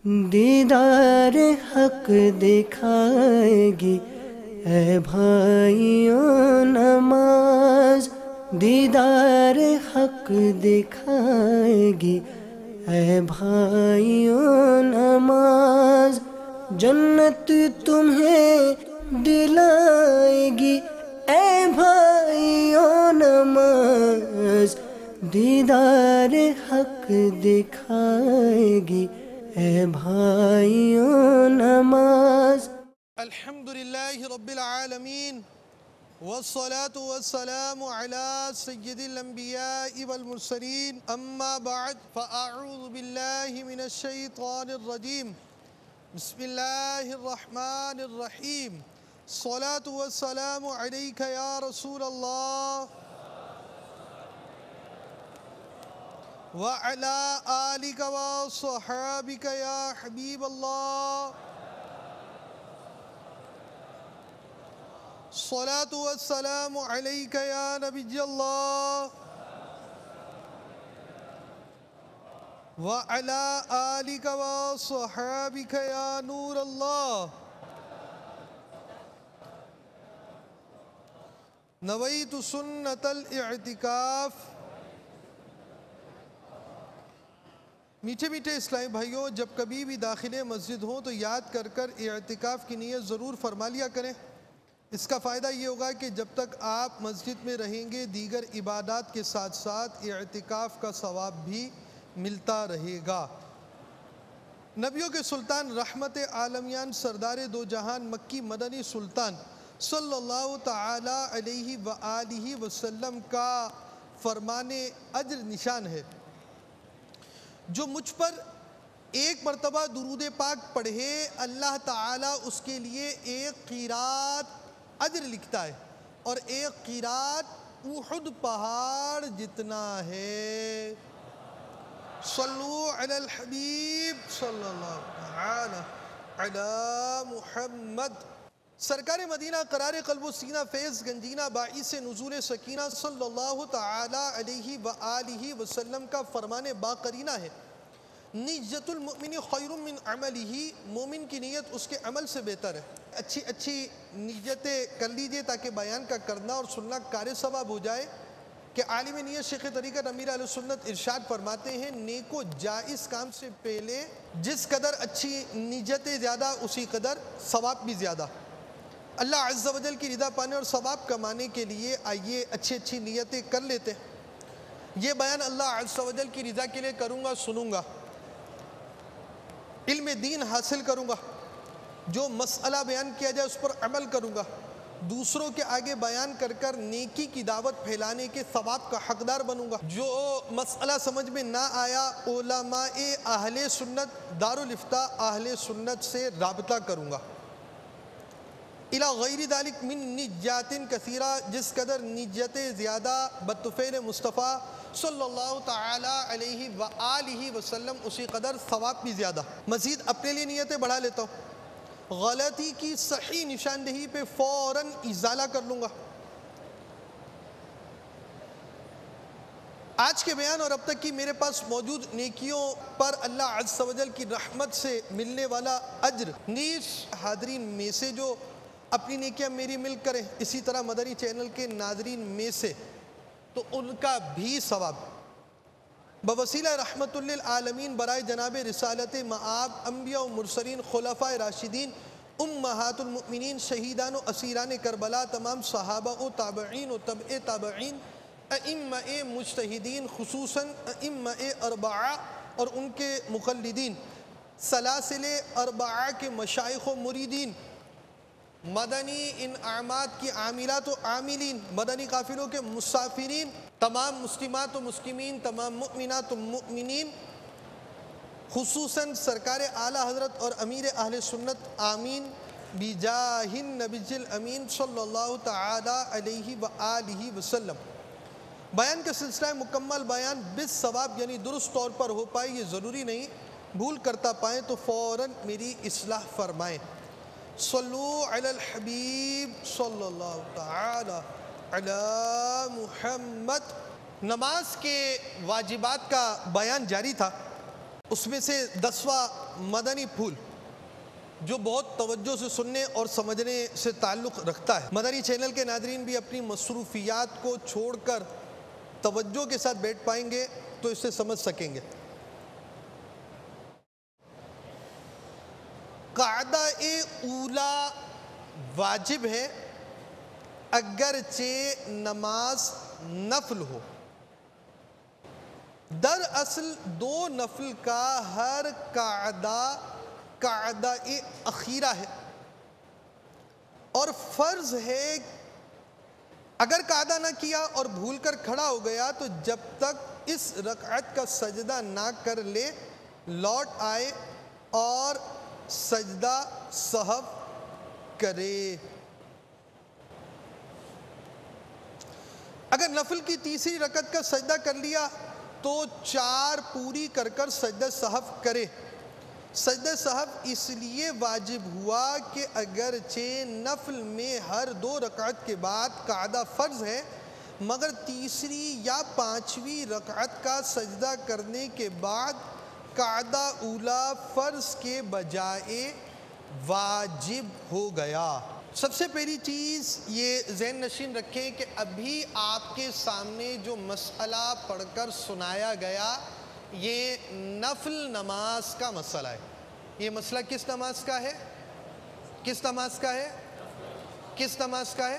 دیدار حق دکھائے گی اے بھائیوں نماز، دیدار حق دکھائے گی اے بھائیوں نماز، جنت تمہیں دلائے گی اے بھائیوں نماز، دیدار حق دکھائے گی اے بھائیوں نماز۔ الحمدللہ رب العالمین والصلاة والسلام على سید الانبیاء والمرسلین، اما بعد فاعوذ باللہ من الشیطان الرجیم، بسم اللہ الرحمن الرحیم، الصلاة والسلام علیک یا رسول اللہ وعلى آلك وصحابك يا حبيب الله، الصلاة والسلام عليك يا نبي الله وعلى آلك وصحابك يا نور الله، نويت سنة الاعتكاف۔ میٹھے میٹھے اسلامی بھائیوں، جب کبھی بھی داخل مسجد ہوں تو یاد کر کر اعتکاف کی نیت ضرور فرما لیا کریں۔ اس کا فائدہ یہ ہوگا کہ جب تک آپ مسجد میں رہیں گے دیگر عبادات کے ساتھ ساتھ اعتکاف کا ثواب بھی ملتا رہے گا۔ نبیوں کے سلطان رحمت عالمیان سردار دو جہان مکی مدنی سلطان صلی اللہ تعالی علیہ وآلہ وسلم کا فرمان اجر نشان ہے، جو مجھ پر ایک مرتبہ درود پاک پڑھے اللہ تعالیٰ اس کے لیے ایک قیرات اجر لکھتا ہے، اور ایک قیرات احد پہاڑ جتنا ہے۔ صلو علی الحبیب صلی اللہ تعالی علی محمد۔ سرکار مدینہ قرار قلب و سینہ فیض گنجینہ باعث نزول سکینہ صلی اللہ تعالی علیہ وآلہ وسلم کا فرمان باقرینہ ہے، نیت المؤمن خیر من عملہ، مومن کی نیت اس کے عمل سے بہتر ہے۔ اچھی نیتیں کر لیجئے تاکہ بیان کا کرنا اور سننا کار ثواب ہو جائے، کہ عالم نیت شیخ طریقت امیر اہل سنت ارشاد فرماتے ہیں، نیک و جائز کام سے پہلے جس قدر اچھی نیتیں زیادہ اسی قدر ثواب بھی زیادہ۔ اللہ عز و جل کی رضا پانے اور ثواب کمانے کے لیے آئیے اچھی نیتیں کر لیتے ہیں۔ یہ بیان اللہ عز و جل کی رضا کے لیے کروں گا، سنوں گا، علم دین حاصل کروں گا، جو مسئلہ بیان کیا جائے اس پر عمل کروں گا، دوسروں کے آگے بیان کر کر نیکی کی دعوت پھیلانے کے ثواب کا حقدار بنوں گا۔ جو مسئلہ سمجھ میں نہ آیا علماء اہل سنت دارالافتاء اہل سنت سے رابطہ کروں گا۔ الی غیر ذالک من نیات کثیرہ، جس قدر نیتیں زیادہ بطفیل مصطفیٰ صلی اللہ تعالی علیہ وآلہ وسلم اسی قدر ثواب بھی زیادہ۔ مزید اپنے لیے نیتیں بڑھا لیتا ہوں، غلطی کی صحیح نشاندہی پہ فوراً ازالہ کر لوں گا۔ آج کے بیان اور اب تک کی میرے پاس موجود نیکیوں پر اللہ عز و جل کی رحمت سے ملنے والا اجر، نیز حاضرین میں سے جو اپنی نیکیاں میری مل کریں، اسی طرح مدنی چینل کے ناظرین میں سے، تو ان کا بھی ثواب بوسیلہ رحمت للعالمین برائے جناب رسالت مآب انبیاء و مرسلین، خلفاء راشدین، امہات المؤمنین، شہیدان و اسیران کربلا، تمام صحابہ و تابعین و تبع تابعین، ائمہ مجتہدین، خصوصاً ائمہ اربعہ اور ان کے مقلدین، سلاسل اربعہ کے مشائخ و مریدین، مدنی انعامات کی عاملات و عاملین، مدنی قافلوں کے مسافرین، تمام مسلمات و مسلمین، تمام مؤمنات و مؤمنین، خصوصاً سرکار اعلیٰ حضرت اور امیر اہل سنت، آمین بجاہ النبی الامین صلی اللہ تعالی علیہ وآلہ وسلم۔ بیان کا سلسلہ مکمل بیان بالثواب یعنی درست طور پر ہو پائے یہ ضروری نہیں، بھول کرتا پائیں تو فوراً میری اصلاح فرمائیں۔ صلو علی الحبیب صلی اللہ تعالی علی محمد۔ نماز کے واجبات کا بیان جاری تھا، اس میں سے 10واں مدنی پھول جو بہت توجہ سے سننے اور سمجھنے سے تعلق رکھتا ہے. مدنی چینل کے ناظرین بھی اپنی مصروفیات کو چھوڑ کر توجہ کے ساتھ بیٹھ پائیں گے تو اسے سمجھ سکیں گے. قاعدہ اولا واجب ہے اگرچہ نماز نفل ہو. دراصل دو نفل کا ہر قاعدہ اخیرہ ہے اور فرض ہے. اگر قاعدہ نہ کیا اور بھول کر کھڑا ہو گیا تو جب تک اس رکعت کا سجدہ نہ کر لے لوٹ آئے اور سجدہ سہو کرے. اگر نفل کی تیسری رکعت کا سجدہ کر لیا تو 4 پوری کر کر سجدہ سہو کرے. سجدہ سہو اس لیے واجب ہوا کہ اگرچہ نفل میں ہر 2 رکعت کے بعد قاعدہ فرض ہے مگر تیسری یا 5ویں رکعت کا سجدہ کرنے کے بعد قاعدہ اولا فرض کے بجائے واجب ہو گیا. سب سے پہلی چیز یہ ذہن نشین رکھیں کہ ابھی آپ کے سامنے جو مسئلہ پڑھ کر سنایا گیا یہ نفل نماز کا مسئلہ ہے. یہ مسئلہ کس نماز کا ہے؟ کس نماز کا ہے؟ کس نماز کا ہے؟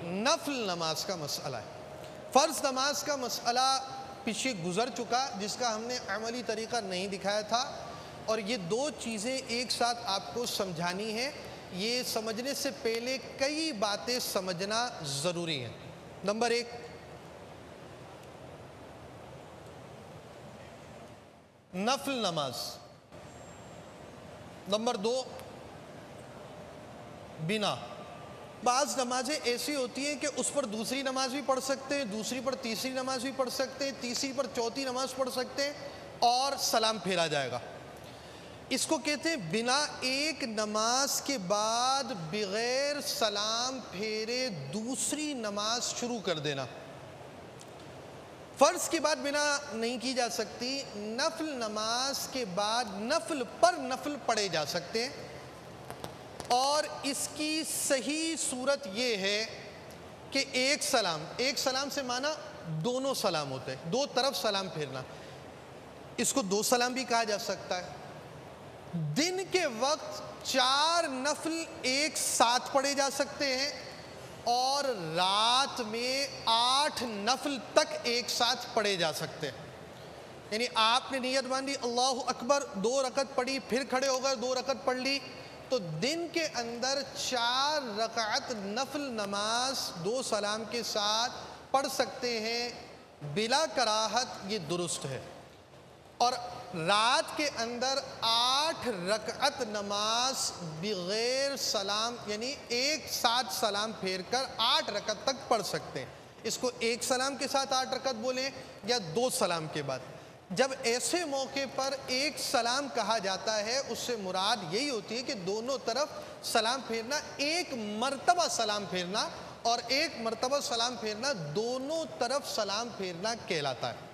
نفل نماز کا مسئلہ ہے. فرض نماز کا مسئلہ پیچھے گزر چکا جس کا ہم نے عملی طریقہ نہیں دکھایا تھا اور یہ 2 چیزیں ایک ساتھ آپ کو سمجھانی ہیں. یہ سمجھنے سے پہلے کئی باتیں سمجھنا ضروری ہیں. نمبر 1 نفل نماز. نمبر 2 بنا. بعض نمازیں ایسی ہوتی ہیں کہ اس پر دوسری نماز بھی پڑھ سکتے ہیں, دوسری پر تیسری نماز بھی پڑھ سکتے ہیں, تیسری پر چوتھی نماز پڑھ سکتے ہیں اور سلام پھیرا جائے گا. اس کو کہتے ہیں بنا. ایک نماز کے بعد بغیر سلام پھیرے دوسری نماز شروع کر دینا. فرض کے بعد بنا نہیں کی جا سکتی. نفل نماز کے بعد نفل پر نفل پڑھے جا سکتے ہیں اور اس کی صحیح صورت یہ ہے کہ ایک سلام سے معنی دونوں سلام ہوتے ہیں, 2 طرف سلام پھیرنا. اس کو 2 سلام بھی کہا جا سکتا ہے. دن کے وقت 4 نفل ایک ساتھ پڑھے جا سکتے ہیں اور رات میں 8 نفل تک ایک ساتھ پڑھے جا سکتے ہیں. یعنی آپ نے نیت باندھی اللہ اکبر 2 رکعت پڑھی پھر کھڑے ہو گئے 2 رکعت پڑھ لی تو دن کے اندر 4 رکعت نفل نماز 2 سلام کے ساتھ پڑھ سکتے ہیں بلا کراہت. یہ درست ہے. اور رات کے اندر 8 رکعت نماز بغیر سلام یعنی ایک ساتھ سلام پھیر کر 8 رکعت تک پڑھ سکتے ہیں. اس کو ایک سلام کے ساتھ 8 رکعت بولیں یا 2 سلام کے بعد. جب ایسے موقع پر ایک سلام کہا جاتا ہے اس سے مراد یہی ہوتی ہے کہ دونوں طرف سلام پھیرنا, ایک مرتبہ سلام پھیرنا اور ایک مرتبہ سلام پھیرنا دونوں طرف سلام پھیرنا کہلاتا ہے.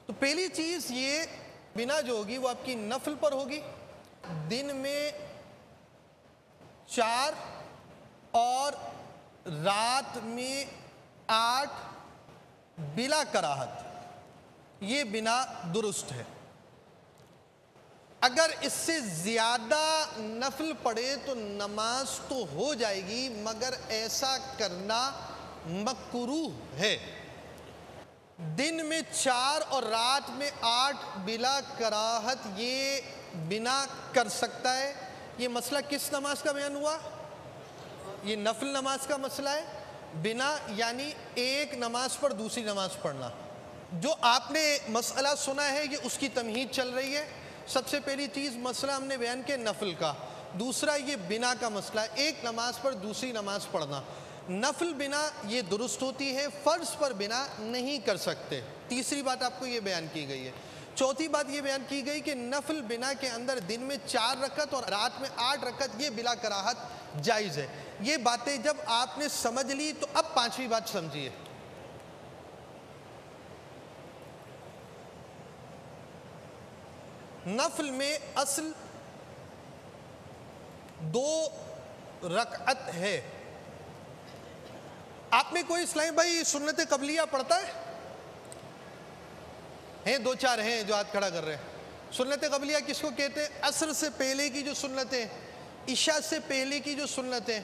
تو پہلی چیز یہ بنا جو ہوگی وہ آپ کی نفل پر ہوگی. دن میں 4 اور رات میں 8 بلا کراہت. یہ بنا درست ہے. اگر اس سے زیادہ نفل پڑھے تو نماز تو ہو جائے گی مگر ایسا کرنا مکروہ ہے. دن میں 4 اور رات میں 8 بلا کراہت یہ بنا کر سکتا ہے. یہ مسئلہ کس نماز کا بیان ہوا؟ یہ نفل نماز کا مسئلہ ہے. بنا یعنی ایک نماز پر دوسری نماز پڑھنا. جو آپ نے مسئلہ سنا ہے یہ اس کی تمہید چل رہی ہے. سب سے پہلی چیز مسئلہ ہم نے بیان کیا نفل کا. دوسرا یہ بنا کا مسئلہ ہے, ایک نماز پر دوسری نماز پڑھنا. نفل بنا یہ درست ہوتی ہے, فرض پر بنا نہیں کر سکتے. تیسری بات آپ کو یہ بیان کی گئی ہے. چوتھی بات یہ بیان کی گئی کہ نفل بنا کے اندر دن میں 4 رکعت اور رات میں 8 رکعت یہ بلا کراہت جائز ہے. یہ باتیں جب آپ نے سمجھ لی تو اب 5ویں بات سمجھیے. نفل میں اصل 2 رکعت ہے۔ آپ میں کوئی اسلامی بھائی سنت قبلیہ پڑھتا ہے؟ ہیں 2-4 ہیں جو ہاتھ کھڑا کر رہے ہیں۔ سنت قبلیہ کس کو کہتے ہیں؟ عصر سے پہلے کی جو سنتیں، عشاء سے پہلے کی جو سنتیں۔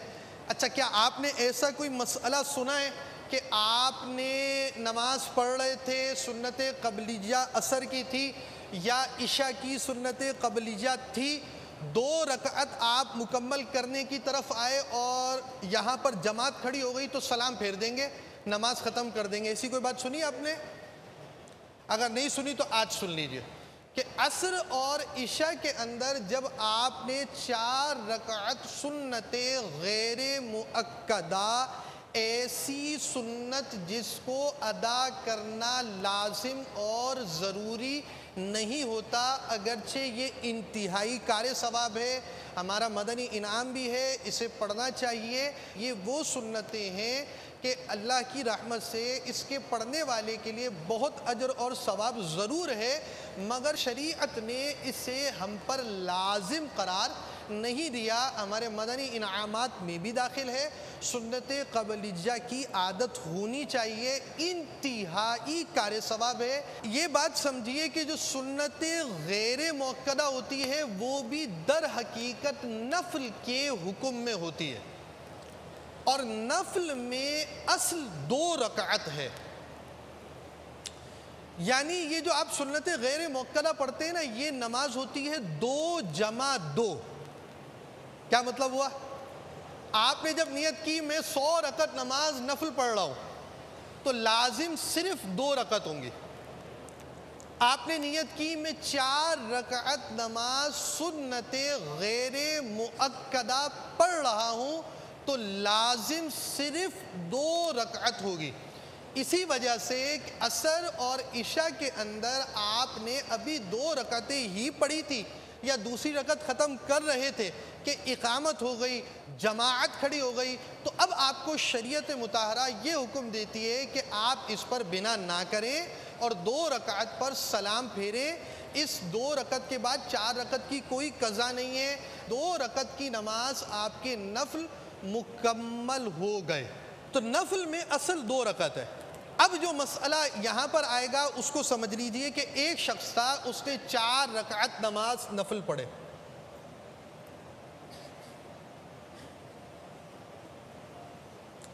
اچھا، کیا آپ نے ایسا کوئی مسئلہ سنا ہے کہ آپ نے نماز پڑھ رہے تھے، سنت قبلیہ عصر کی تھی یا عشاء کی سنت قبلیہ تھی، 2 رکعت آپ مکمل کرنے کی طرف آئے اور یہاں پر جماعت کھڑی ہو گئی تو سلام پھیر دیں گے، نماز ختم کر دیں گے؟ ایسی کوئی بات سنی آپ نے؟ اگر نہیں سنی تو آج سن لیجئے کہ عصر اور عشاء کے اندر جب آپ نے 4 رکعت سنت غیر مؤکدہ، ایسی سنت جس کو ادا کرنا لازم اور ضروری نہیں ہوتا، اگرچہ یہ انتہائی کار ثواب ہے، ہمارا مدنی انعام بھی ہے، اسے پڑھنا چاہیے، یہ وہ سنتیں ہیں کہ اللہ کی رحمت سے اس کے پڑھنے والے کے لیے بہت اجر اور ثواب ضرور ہے، مگر شریعت نے اسے ہم پر لازم قرار نہیں دیا۔ ہمارے مدنی انعامات میں بھی داخل ہے، سنت قبلیہ کی عادت ہونی چاہیے، انتہائی کار ثواب ہے۔ یہ بات سمجھیے کہ جو سنت غیر مؤکدہ ہوتی ہے وہ بھی در حقیقت نفل کے حکم میں ہوتی ہے، اور نفل میں اصل 2 رکعت ہے۔ یعنی یہ جو آپ سنت غیر مؤکدہ پڑھتے ہیں نا، یہ نماز ہوتی ہے 2 جمع 2۔ کیا مطلب ہوا؟ آپ نے جب نیت کی میں 100 رکعت نماز نفل پڑھ رہا ہوں تو لازم صرف 2 رکعت ہوں گی۔ آپ نے نیت کی میں 4 رکعت نماز سنت غیر مؤکدہ پڑھ رہا ہوں تو لازم صرف 2 رکعت ہوگی۔ اسی وجہ سے عصر اور عشاء کے اندر آپ نے ابھی 2 رکعتیں ہی پڑھی تھی یا دوسری رکعت ختم کر رہے تھے کہ اقامت ہو گئی، جماعت کھڑی ہو گئی، تو اب آپ کو شریعت مطہرہ یہ حکم دیتی ہے کہ آپ اس پر بنا نہ کریں اور 2 رکعت پر سلام پھیریں۔ اس 2 رکعت کے بعد 4 رکعت کی کوئی قضا نہیں ہے، 2 رکعت کی نماز آپ کے نفل مکمل ہو گئے۔ تو نفل میں اصل 2 رکعت ہے۔ اب جو مسئلہ یہاں پر آئے گا اس کو سمجھ لیجئے کہ ایک شخص تھا، اس نے 4 رکعت نماز نفل پڑھے،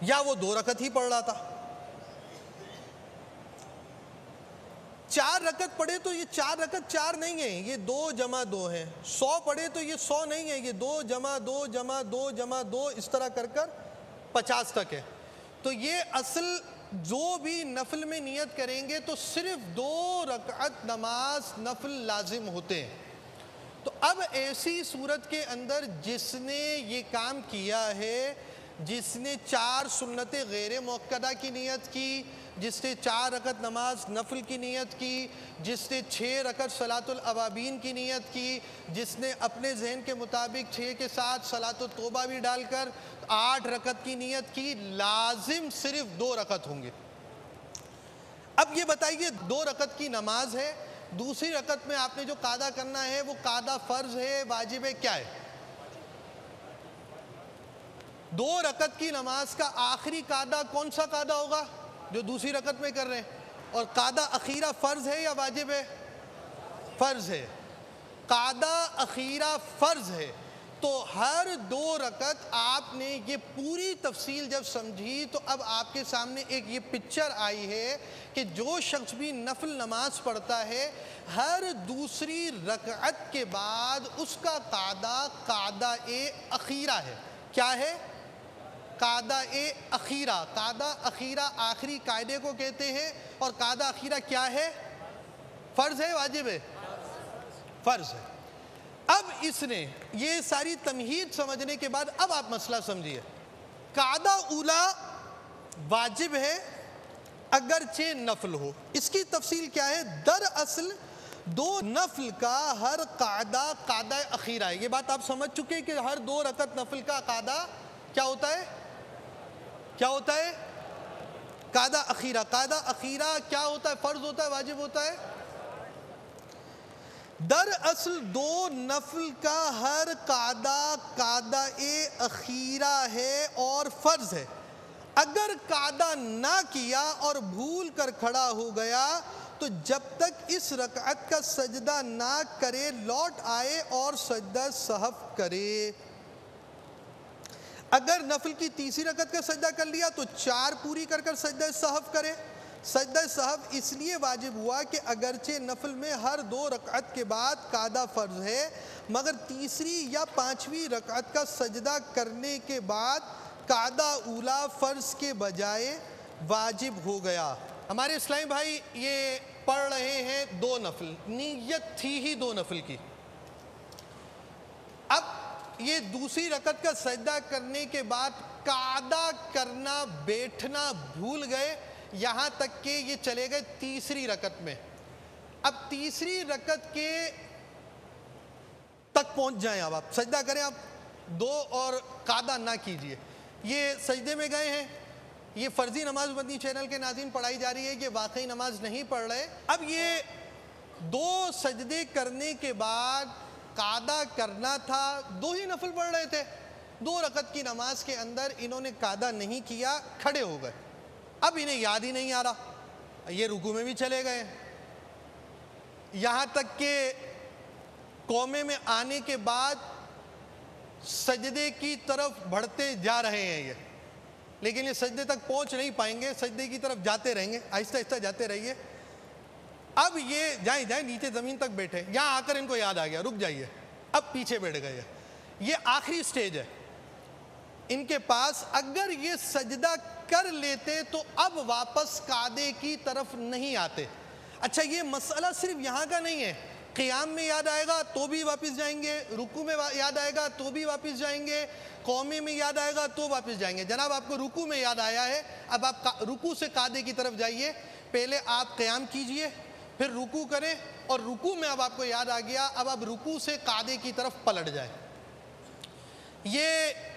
یا وہ 2 رکعت ہی پڑھ رہا تھا۔ 4 رکعت پڑھے تو یہ 4 رکعت 4 نہیں ہیں، یہ 2 جمع 2 ہیں۔ 100 پڑھے تو یہ 100 نہیں ہے، یہ 2 جمع 2 جمع 2 جمع 2 اس طرح کر 50 تک ہے۔ تو یہ اصل جو بھی نفل میں نیت کریں گے تو صرف 2 رکعت نماز نفل لازم ہوتے ہیں۔ تو اب ایسی صورت کے اندر جس نے یہ کام کیا ہے، جس نے 4 سنت غیر مؤکدہ کی نیت کی، جس نے 4 رکعت نماز نفل کی نیت کی، جس نے 6 رکعت صلاۃ الاوابین کی نیت کی، جس نے اپنے ذہن کے مطابق 6 کے ساتھ صلاۃ التوبہ بھی ڈال کر 8 رکعت کی نیت کی، لازم صرف 2 رکعت ہوں گے۔ اب یہ بتائیے 2 رکعت کی نماز ہے، دوسری رکعت میں آپ نے جو قاعدہ کرنا ہے وہ قاعدہ فرض ہے، واجب ہے، کیا ہے؟ 2 رکعت کی نماز کا آخری قاعدہ کون سا قاعدہ ہوگا جو دوسری رکعت میں کر رہے ہیں؟ اور قاعدہ اخیرہ فرض ہے یا واجب ہے؟ فرض ہے۔ قاعدہ اخیرہ فرض ہے، تو ہر 2 رکعت آپ نے یہ پوری تفصیل جب سمجھی تو اب آپ کے سامنے ایک یہ پکچر آئی ہے کہ جو شخص بھی نفل نماز پڑھتا ہے، ہر دوسری رکعت کے بعد اس کا قاعدہ اخیرہ ہے۔ کیا ہے؟ قاعدہ اخیرہ۔ قاعدہ اخیرہ آخری قاعدے کو کہتے ہیں، اور قاعدہ اخیرہ کیا ہے؟ فرض ہے، واجب ہے؟ فرض ہے۔ اب اس نے یہ ساری تمہید سمجھنے کے بعد اب آپ مسئلہ سمجھیے۔ قاعدہ اولا واجب ہے اگرچہ نفل ہو۔ اس کی تفصیل کیا ہے؟ دراصل 2 نفل کا ہر قاعدہ قاعدہ اخیرہ ہے۔ یہ بات آپ سمجھ چکے کہ ہر 2 رکعت نفل کا قاعدہ کیا ہوتا ہے؟ کیا ہوتا ہے؟ قاعدہ اخیرہ۔ قاعدہ اخیرہ کیا ہوتا ہے؟ فرض ہوتا ہے، واجب ہوتا ہے؟ دراصل دو نفل کا ہر قعدہ اخیرہ ہے اور فرض ہے. اگر قعدہ نہ کیا اور بھول کر کھڑا ہو گیا تو جب تک اس رکعت کا سجدہ نہ کرے لوٹ آئے اور سجدہ سہو کرے. اگر نفل کی تیسری رکعت کا سجدہ کر لیا تو 4 پوری کر کر سجدہ سہو کرے. سجدہ سہو اس لیے واجب ہوا کہ اگرچہ نفل میں ہر 2 رکعت کے بعد قعدہ فرض ہے مگر تیسری یا 5ویں رکعت کا سجدہ کرنے کے بعد قعدہ اولا فرض کے بجائے واجب ہو گیا. ہمارے اسلامی بھائی یہ پڑھ رہے ہیں 2 نفل، نیت تھی ہی 2 نفل کی. اب یہ دوسری رکعت کا سجدہ کرنے کے بعد قعدہ کرنا بیٹھنا بھول گئے، یہاں تک کہ یہ چلے گئے تیسری رکعت میں. اب تیسری رکعت کے تک پہنچ جائیں، اب آپ سجدہ کریں، آپ 2 اور قعدہ نہ کیجئے. یہ سجدے میں گئے ہیں، یہ فرضی نماز مدنی چینل کے ناظرین پڑھائی جا رہی ہے، یہ واقعی نماز نہیں پڑھ رہے. اب یہ 2 سجدے کرنے کے بعد قعدہ کرنا تھا، 2 ہی نفل پڑھ رہے تھے، 2 رکعت کی نماز کے اندر انہوں نے قعدہ نہیں کیا، کھڑے ہو گئے. اب انہیں یاد ہی نہیں آ رہا، یہ رکوع میں بھی چلے گئے، یہاں تک کہ قومے میں آنے کے بعد سجدے کی طرف بڑھتے جا رہے ہیں لیکن یہ سجدے تک پہنچ نہیں پائیں گے، سجدے کی طرف جاتے رہیں گے، آہستہ آہستہ جاتے رہیے. اب یہ جائیں نیچے زمین تک بیٹھے، یہاں آ کر ان کو یاد آ گیا، رک جائیے، اب پیچھے بیٹھ گئے. یہ آخری سٹیج ہے ان کے پاس. اگر یہ سجدہ کر لیتے تو اب واپس قعدے کی طرف نہیں آتے. اچھا یہ مسئلہ صرف یہاں کا نہیں ہے، قیام میں یاد آئے گا تو بھی واپس جائیں گے، رکوع میں یاد آئے گا تو بھی واپس جائیں گے، قومے میں یاد آئے گا تو واپس جائیں گے. جناب آپ کو رکوع میں یاد آیا ہے، اب آپ رکوع سے قعدے کی طرف جائیے. پہلے آپ قیام کیجئے، پھر رکوع کریں، اور رکوع میں اب آپ کو یاد آ گیا، اب آپ رکوع سے قعدے کی طرف پلٹ جائیں. یہ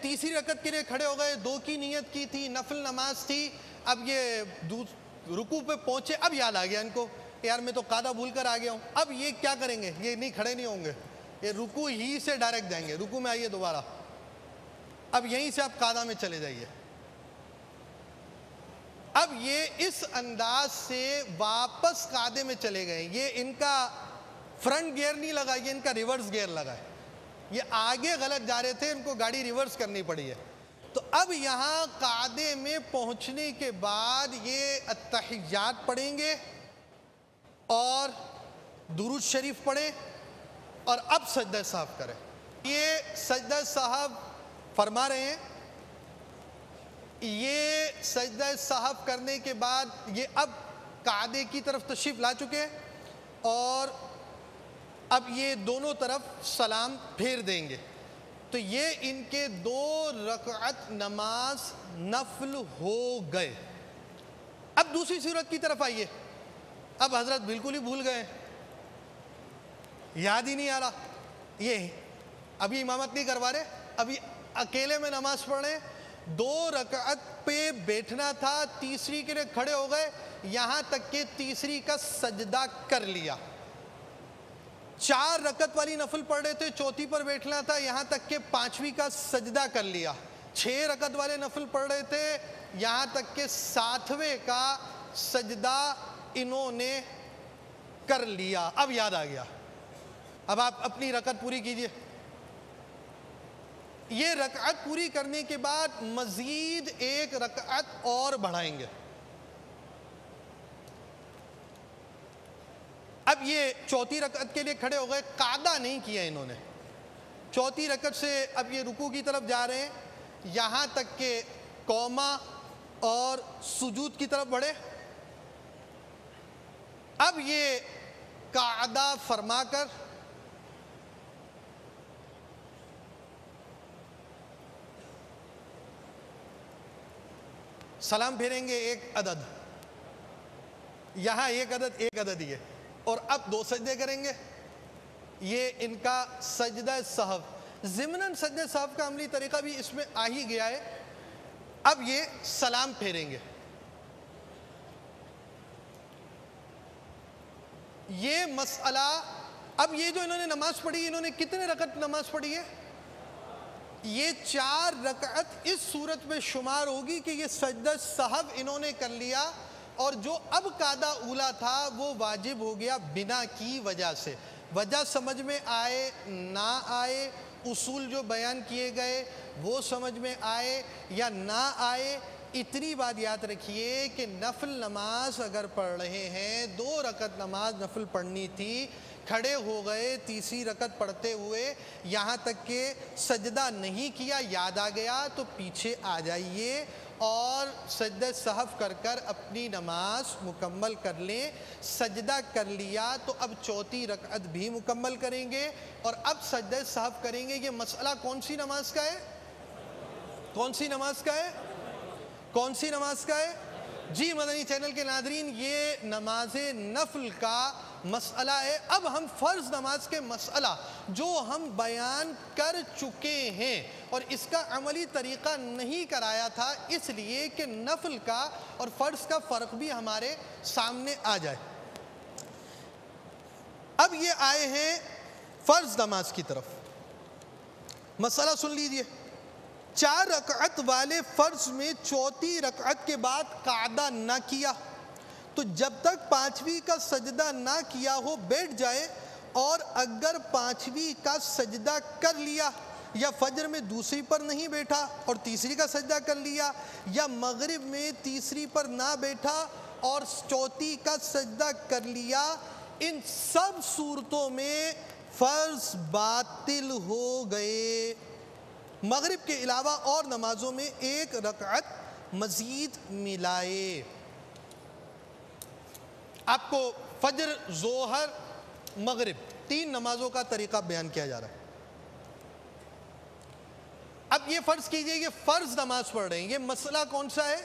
تیسری رکعت کے لیے کھڑے ہو گئے، 2 کی نیت کی تھی، نفل نماز تھی. اب یہ رکوع پہ پہنچے، اب یاد آ گیا ان کو، یار میں تو قعدہ بھول کر آ گیا ہوں. اب یہ کیا کریں گے؟ یہ نہیں کھڑے نہیں ہوں گے، یہ رکوع ہی سے ڈائریکٹ جائیں گے. رکوع میں آئیے دوبارہ، اب یہیں سے آپ قعدہ میں چلے جائیے. اب یہ اس انداز سے واپس قعدے میں چلے گئے. یہ ان کا فرنٹ گیئر نہیں لگا، یہ ان کا ریورس گیئر لگا ہے. یہ آگے غلط جا رہے تھے، ان کو گاڑی ریورس کرنی پڑی ہے. تو اب یہاں قعدے میں پہنچنے کے بعد یہ التحیات پڑھیں گے اور درود شریف پڑھیں اور اب سجدہ سہو کریں. یہ سجدہ سہو فرما رہے ہیں. یہ سجدہ سہو کرنے کے بعد یہ اب قعدے کی طرف تشریف لا چکے ہیں اور اب یہ دونوں طرف سلام پھیر دیں گے. تو یہ ان کے 2 رکعت نماز نفل ہو گئے. اب دوسری صورت کی طرف آئیے. اب حضرت بالکل ہی بھول گئے، یاد ہی نہیں آ رہا. یہ ابھی امامت نہیں کروا رہے، ابھی اکیلے میں نماز پڑھ رہے ہیں. 2 رکعت پہ بیٹھنا تھا، تیسری کے لیے کھڑے ہو گئے، یہاں تک کہ تیسری کا سجدہ کر لیا. 4 رکعت والی نفل پڑھ رہے تھے، چوتھی پر بیٹھنا تھا، یہاں تک کہ 5ویں کا سجدہ کر لیا. 6 رکعت والے نفل پڑھ رہے تھے، یہاں تک کہ 7ویں کا سجدہ انہوں نے کر لیا. اب یاد آ گیا، اب آپ اپنی رکعت پوری کیجئے. یہ رکعت پوری کرنے کے بعد مزید 1 رکعت اور بڑھائیں گے. اب یہ چوتھی رکعت کے لیے کھڑے ہو گئے، قعدہ نہیں کیا انہوں نے. چوتھی رکعت سے اب یہ رکوع کی طرف جا رہے ہیں، یہاں تک کہ قوما اور سجود کی طرف بڑھے. اب یہ قعدہ فرما کر سلام پھیریں گے 1 عدد، یہاں 1 عدد ہی ہے، اور اب 2 سجدے کریں گے. یہ ان کا سجدہ سہو. ضمناً سجدہ سہو کا عملی طریقہ بھی اس میں آ ہی گیا ہے. اب یہ سلام پھیریں گے. یہ مسئلہ اب یہ جو انہوں نے نماز پڑھی، انہوں نے کتنے رکعت نماز پڑھی ہے؟ یہ 4 رکعت اس صورت میں شمار ہوگی کہ یہ سجدہ سہو انہوں نے کر لیا، اور جو اب قاعدہ اولا تھا وہ واجب ہو گیا بنا کی وجہ سے۔ وجہ سمجھ میں آئے نہ آئے، اصول جو بیان کیے گئے وہ سمجھ میں آئے یا نہ آئے، اتنی بات یاد رکھیے کہ نفل نماز اگر پڑھ رہے ہیں، 2 رکعت نماز نفل پڑھنی تھی، کھڑے ہو گئے تیسری رکعت پڑھتے ہوئے، یہاں تک کہ سجدہ نہیں کیا، یاد آ گیا تو پیچھے آ جائیے اور سجدہ سہو کر کر اپنی نماز مکمل کر لیں۔ سجدہ کر لیا تو اب 4تھی رکعت بھی مکمل کریں گے اور اب سجدہ سہو کریں گے۔ یہ مسئلہ کون سی نماز کا ہے؟ کون سی نماز کا ہے؟ کون سی نماز کا ہے؟ جی مدنی چینل کے ناظرین، یہ نماز نفل کا مسئلہ ہے۔ اب ہم فرض نماز کے مسئلہ جو ہم بیان کر چکے ہیں، اور اس کا عملی طریقہ نہیں کرایا تھا اس لیے کہ نفل کا اور فرض کا فرق بھی ہمارے سامنے آ جائے۔ اب یہ آئے ہیں فرض نماز کی طرف، مسئلہ سن لیجئے۔ 4 رکعت والے فرض میں 4تھی رکعت کے بعد قعدہ نہ کیا تو جب تک 5ویں کا سجدہ نہ کیا ہو بیٹھ جائے، اور اگر 5ویں کا سجدہ کر لیا یا فجر میں دوسری پر نہیں بیٹھا اور تیسری کا سجدہ کر لیا، یا مغرب میں تیسری پر نہ بیٹھا اور 4تھی کا سجدہ کر لیا، ان سب صورتوں میں فرض باطل ہو گئے۔ مغرب کے علاوہ اور نمازوں میں 1 رکعت مزید ملائے۔ آپ کو فجر، ظہر، مغرب 3 نمازوں کا طریقہ بیان کیا جا رہا ہے۔ اب یہ فرض کیجئے یہ فرض نماز پڑھ رہے ہیں، یہ مسئلہ کون سا ہے؟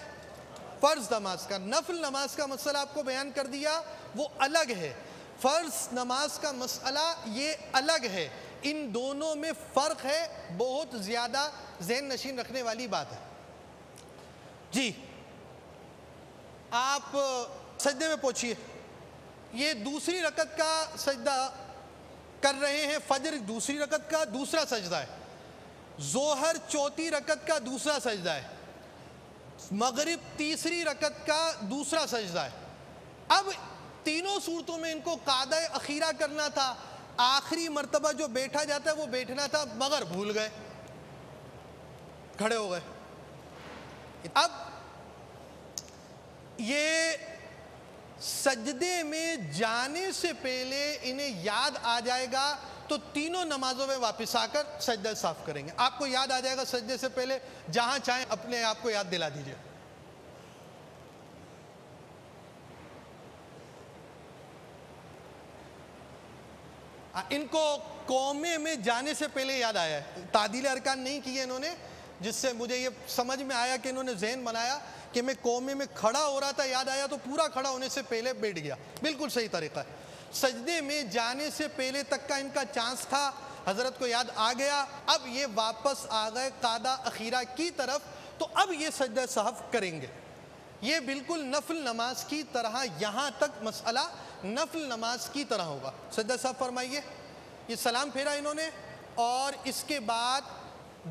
فرض نماز کا۔ نفل نماز کا مسئلہ آپ کو بیان کر دیا، وہ الگ ہے۔ فرض نماز کا مسئلہ یہ الگ ہے، ان دونوں میں فرق ہے، بہت زیادہ ذہن نشین رکھنے والی بات ہے۔ جی آپ سجدے میں پہنچیے، یہ دوسری رکعت کا سجدہ کر رہے ہیں، فجر دوسری رکعت کا دوسرا سجدہ ہے، ظہر 4تھی رکعت کا دوسرا سجدہ ہے، مغرب تیسری رکعت کا دوسرا سجدہ ہے۔ اب تینوں صورتوں میں ان کو قعدہ اخیرہ کرنا تھا، آخری مرتبہ جو بیٹھا جاتا ہے وہ بیٹھنا تھا، مگر بھول گئے، کھڑے ہو گئے۔ اب یہ سجدے میں جانے سے پہلے انہیں یاد آ جائے گا تو تینوں نمازوں میں واپس آ کر سجدہ صاف کریں گے۔ آپ کو یاد آ جائے گا سجدے سے پہلے، جہاں چاہیں اپنے آپ کو یاد دلا دیجئے۔ ان کو قومے میں جانے سے پہلے یاد آیا ہے، تعدیل ارکان نہیں کیے انہوں نے، جس سے مجھے یہ سمجھ میں آیا کہ انہوں نے ذہن بنایا کہ میں قومے میں کھڑا ہو رہا تھا، یاد آیا تو پورا کھڑا ہونے سے پہلے بیٹھ گیا۔ بالکل صحیح طریقہ ہے، سجدے میں جانے سے پہلے تک کا ان کا چانس تھا، حضرت کو یاد آ گیا، اب یہ واپس آ گئے قعدہ اخیرہ کی طرف، تو اب یہ سجدہ سہو کریں گے۔ یہ بالکل نفل نماز کی طرح، یہاں تک مسئلہ نفل نماز کی طرح ہوگا۔ سجدہ سہو فرمائیے، یہ سلام پھیرا انہوں نے اور اس کے بعد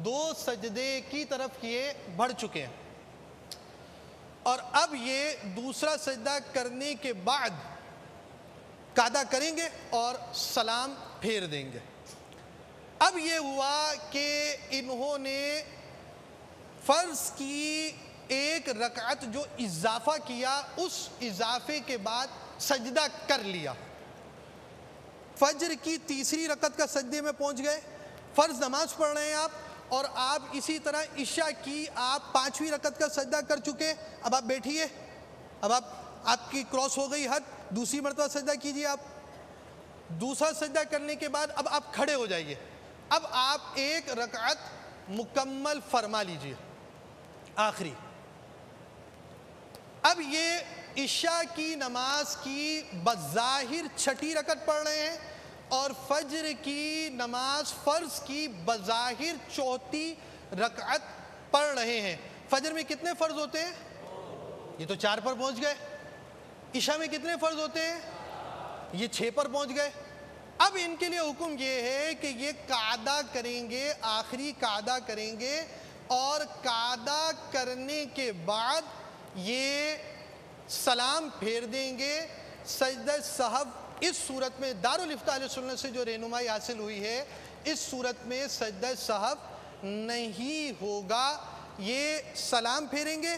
2 سجدے کی طرف یہ بڑھ چکے ہیں، اور اب یہ دوسرا سجدہ کرنے کے بعد قعدہ کریں گے اور سلام پھیر دیں گے۔ اب یہ ہوا کہ انہوں نے فرض کی 1 رکعت جو اضافہ کیا، اس اضافے کے بعد سجدہ کر لیا، فجر کی تیسری رکعت کا سجدے میں پہنچ گئے، فرض نماز پڑھ رہے ہیں آپ، اور آپ اسی طرح عشاء کی آپ 5ویں رکعت کا سجدہ کر چکے، اب آپ بیٹھیے، اب آپ کی کراس ہو گئی حد، دوسری مرتبہ سجدہ کیجئے آپ، دوسرا سجدہ کرنے کے بعد اب آپ کھڑے ہو جائیے، اب آپ 1 رکعت مکمل فرما لیجئے آخری۔ اب یہ عشاء کی نماز کی بظاہر 6ٹھی رکعت پڑھ رہے ہیں، اور فجر کی نماز فرض کی بظاہر 4تھی رکعت پڑھ رہے ہیں۔ فجر میں کتنے فرض ہوتے ہیں؟ یہ تو 4 پر پہنچ گئے۔ عشاء میں کتنے فرض ہوتے ہیں؟ یہ 6 پر پہنچ گئے۔ اب ان کے لیے حکم یہ ہے کہ یہ قعدہ کریں گے، آخری قعدہ کریں گے، اور قعدہ کرنے کے بعد یہ سلام پھیر دیں گے۔ سجدہ سہو اس صورت میں دارالفتاء اہل سنت سے جو رہنمائی حاصل ہوئی ہے، اس صورت میں سجدہ سہو نہیں ہوگا۔ یہ سلام پھیریں گے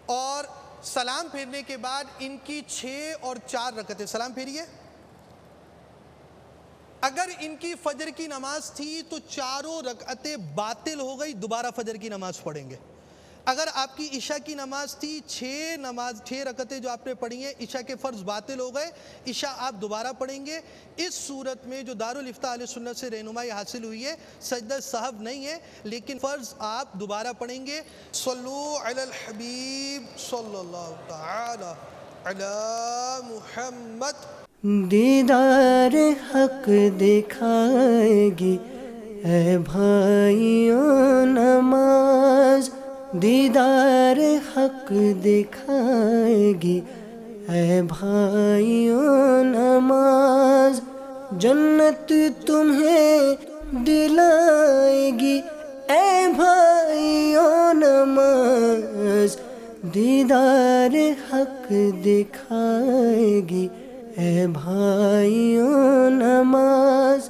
اور سلام پھیرنے کے بعد ان کی 6 اور 4 رکعتیں، سلام پھیریے۔ اگر ان کی فجر کی نماز تھی تو 4 رکعتیں باطل ہو گئی، دوبارہ فجر کی نماز پڑھیں گے۔ اگر آپ کی عشاء کی نماز تھی، 6 رکعتیں جو آپ نے پڑھی ہیں، عشاء کے فرض باطل ہو گئے، عشاء آپ دوبارہ پڑھیں گے۔ اس صورت میں جو دارالفتاء اہل سنت سے رہنمائی حاصل ہوئی ہے، سجدہ سہو نہیں ہے، لیکن فرض آپ دوبارہ پڑھیں گے۔ صلو علی الحبیب صلی اللہ تعالی علی محمد۔ دیدار حق دکھائے گی اے بھائیوں نماز، دیدار حق دکھائے گی اے بھائیوں نماز، جنت تمہیں دلائے گی اے بھائیوں نماز، دیدار حق دکھائے گی اے بھائیوں نماز۔